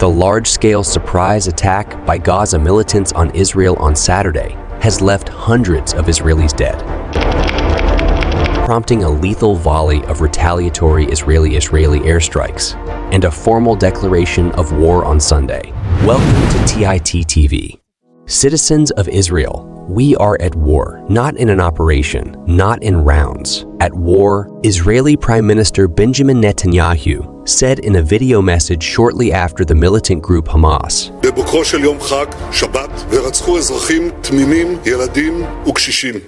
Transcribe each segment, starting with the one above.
The large-scale surprise attack by Gaza militants on Israel on Saturday has left hundreds of Israelis dead, prompting a lethal volley of retaliatory Israeli airstrikes and a formal declaration of war on Sunday. Welcome to TIT TV. Citizens of Israel, we are at war, not in an operation, not in rounds. At war, Israeli Prime Minister Benjamin Netanyahu said in a video message shortly after the militant group Hamas,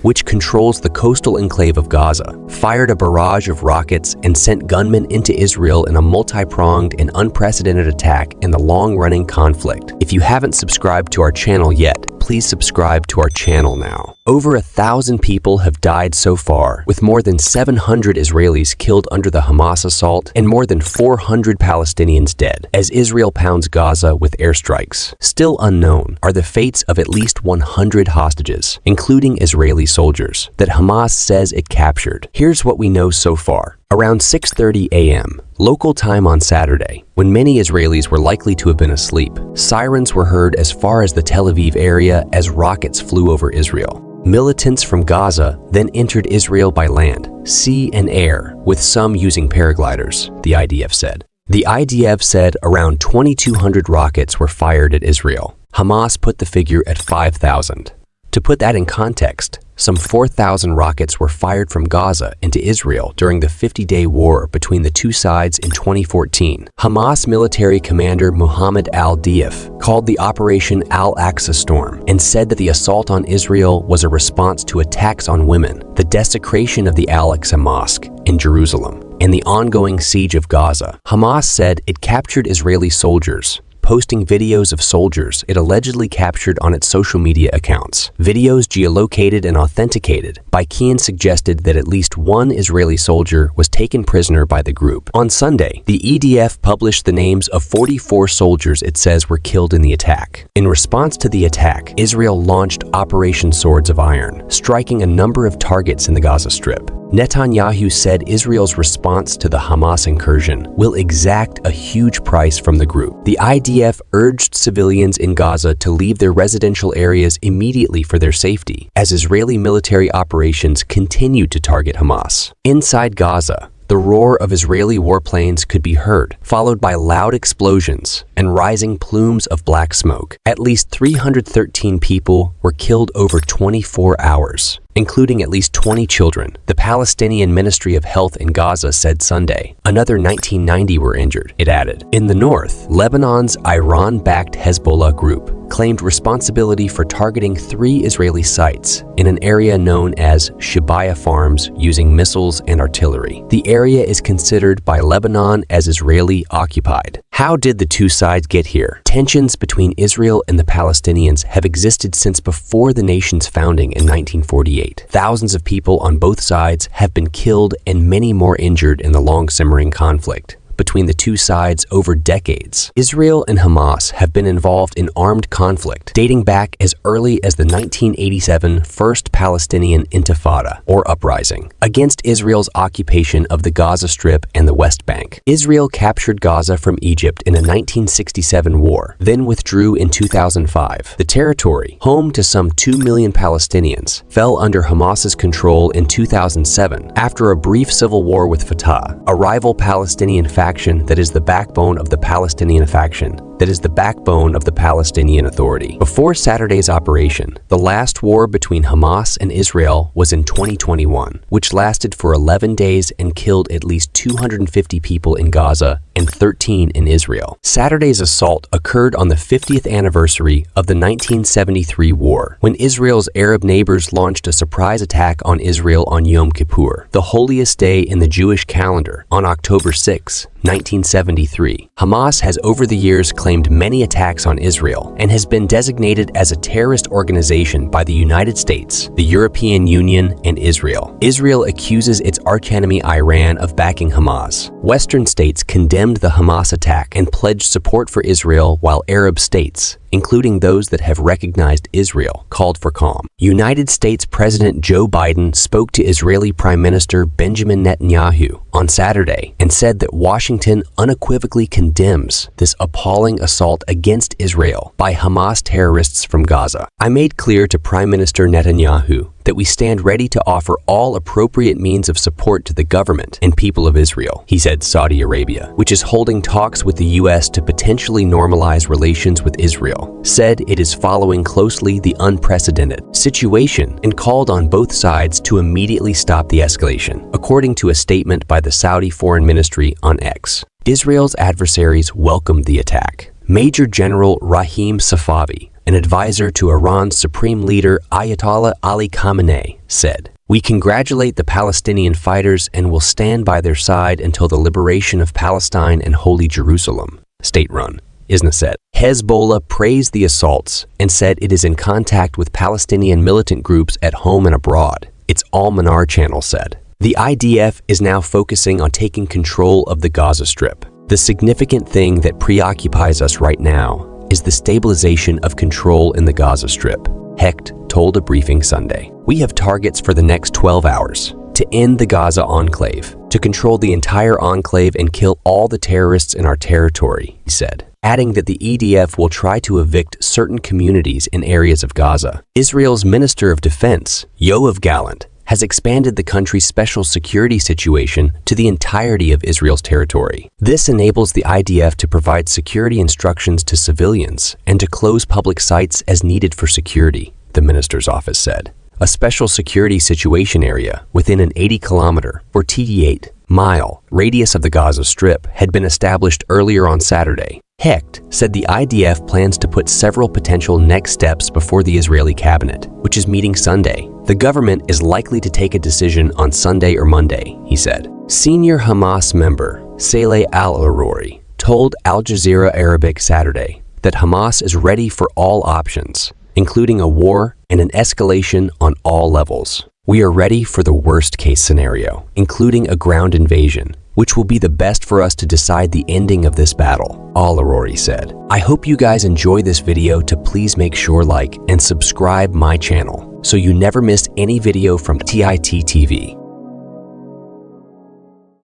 which controls the coastal enclave of Gaza, fired a barrage of rockets and sent gunmen into Israel in a multi-pronged and unprecedented attack in the long-running conflict. If you haven't subscribed to our channel yet, please subscribe to our channel now. Over 1,000 people have died so far, with more than 700 Israelis killed under the Hamas assault and more than 400 Palestinians dead, as Israel pounds Gaza with airstrikes. Still unknown are the fates of at least 100 hostages, including Israeli soldiers, that Hamas says it captured. Here's what we know so far. Around 6:30 a.m., local time on Saturday, when many Israelis were likely to have been asleep, sirens were heard as far as the Tel Aviv area as rockets flew over Israel. Militants from Gaza then entered Israel by land, sea, and air, with some using paragliders, the IDF said. The IDF said around 2,200 rockets were fired at Israel. Hamas put the figure at 5,000. To put that in context, some 4,000 rockets were fired from Gaza into Israel during the 50-day war between the two sides in 2014. Hamas military commander Mohammed al-Deif called the Operation Al-Aqsa Storm and said that the assault on Israel was a response to attacks on women, the desecration of the Al-Aqsa Mosque in Jerusalem, and the ongoing siege of Gaza. Hamas said it captured Israeli soldiers, posting videos of soldiers it allegedly captured on its social media accounts. Videos geolocated and authenticated by Kyiv suggested that at least one Israeli soldier was taken prisoner by the group. On Sunday, the EDF published the names of 44 soldiers it says were killed in the attack. In response to the attack, Israel launched Operation Swords of Iron, striking a number of targets in the Gaza Strip. Netanyahu said Israel's response to the Hamas incursion will exact a huge price from the group. The IDF urged civilians in Gaza to leave their residential areas immediately for their safety, as Israeli military operations continued to target Hamas. Inside Gaza, the roar of Israeli warplanes could be heard, followed by loud explosions and rising plumes of black smoke. At least 313 people were killed over 24 hours, including at least 20 children, the Palestinian Ministry of Health in Gaza said Sunday. Another 1990 were injured, it added. In the north, Lebanon's Iran-backed Hezbollah group claimed responsibility for targeting 3 Israeli sites in an area known as Shibaya Farms using missiles and artillery. The area is considered by Lebanon as Israeli-occupied. How did the two sides get here? Tensions between Israel and the Palestinians have existed since before the nation's founding in 1948. Thousands of people on both sides have been killed and many more injured in the long-simmering conflict between the two sides over decades. Israel and Hamas have been involved in armed conflict dating back as early as the 1987 First Palestinian Intifada, or uprising, against Israel's occupation of the Gaza Strip and the West Bank. Israel captured Gaza from Egypt in a 1967 war, then withdrew in 2005. The territory, home to some 2 million Palestinians, fell under Hamas's control in 2007 after a brief civil war with Fatah, a rival Palestinian faction that is the backbone of the Palestinian faction that is the backbone of the Palestinian Authority. Before Saturday's operation, the last war between Hamas and Israel was in 2021, which lasted for 11 days and killed at least 250 people in Gaza and 13 in Israel. Saturday's assault occurred on the 50th anniversary of the 1973 war, when Israel's Arab neighbors launched a surprise attack on Israel on Yom Kippur, the holiest day in the Jewish calendar, on October 6, 1973. Hamas has over the years claimed many attacks on Israel and has been designated as a terrorist organization by the United States, the European Union, and Israel. Israel accuses its archenemy Iran of backing Hamas. Western states condemned the Hamas attack and pledged support for Israel, while Arab states, including those that have recognized Israel, called for calm. United States President Joe Biden spoke to Israeli Prime Minister Benjamin Netanyahu on Saturday and said that Washington unequivocally condemns this appalling assault against Israel by Hamas terrorists from Gaza. I made clear to Prime Minister Netanyahu that we stand ready to offer all appropriate means of support to the government and people of Israel, he said. Saudi Arabia, which is holding talks with the U.S. to potentially normalize relations with Israel, said it is following closely the unprecedented situation and called on both sides to immediately stop the escalation, according to a statement by the Saudi Foreign Ministry on X. Israel's adversaries welcomed the attack. Major General Rahim Safavi, an advisor to Iran's supreme leader Ayatollah Ali Khamenei, said, "We congratulate the Palestinian fighters and will stand by their side until the liberation of Palestine and Holy Jerusalem." State-run ISNA said. Hezbollah praised the assaults and said it is in contact with Palestinian militant groups at home and abroad, its Al-Manar channel said. The IDF is now focusing on taking control of the Gaza Strip. The significant thing that preoccupies us right now is the stabilization of control in the Gaza Strip, Hecht told a briefing Sunday. We have targets for the next 12 hours to end the Gaza enclave, to control the entire enclave and kill all the terrorists in our territory, he said, adding that the EDF will try to evict certain communities in areas of Gaza. Israel's Minister of Defense, Yoav Gallant, has expanded the country's special security situation to the entirety of Israel's territory. This enables the IDF to provide security instructions to civilians and to close public sites as needed for security, the minister's office said. A special security situation area within an 80-kilometer, or TD8, mile radius of the Gaza Strip had been established earlier on Saturday. Hecht said the IDF plans to put several potential next steps before the Israeli cabinet, which is meeting Sunday. The government is likely to take a decision on Sunday or Monday, he said. Senior Hamas member Saleh al-Aruri told Al Jazeera Arabic Saturday that Hamas is ready for all options, including a war and an escalation on all levels. We are ready for the worst-case scenario, including a ground invasion, which will be the best for us to decide the ending of this battle, Al-Aruri said. I hope you guys enjoy this video. To please make sure like and subscribe my channel so you never miss any video from TIT TV.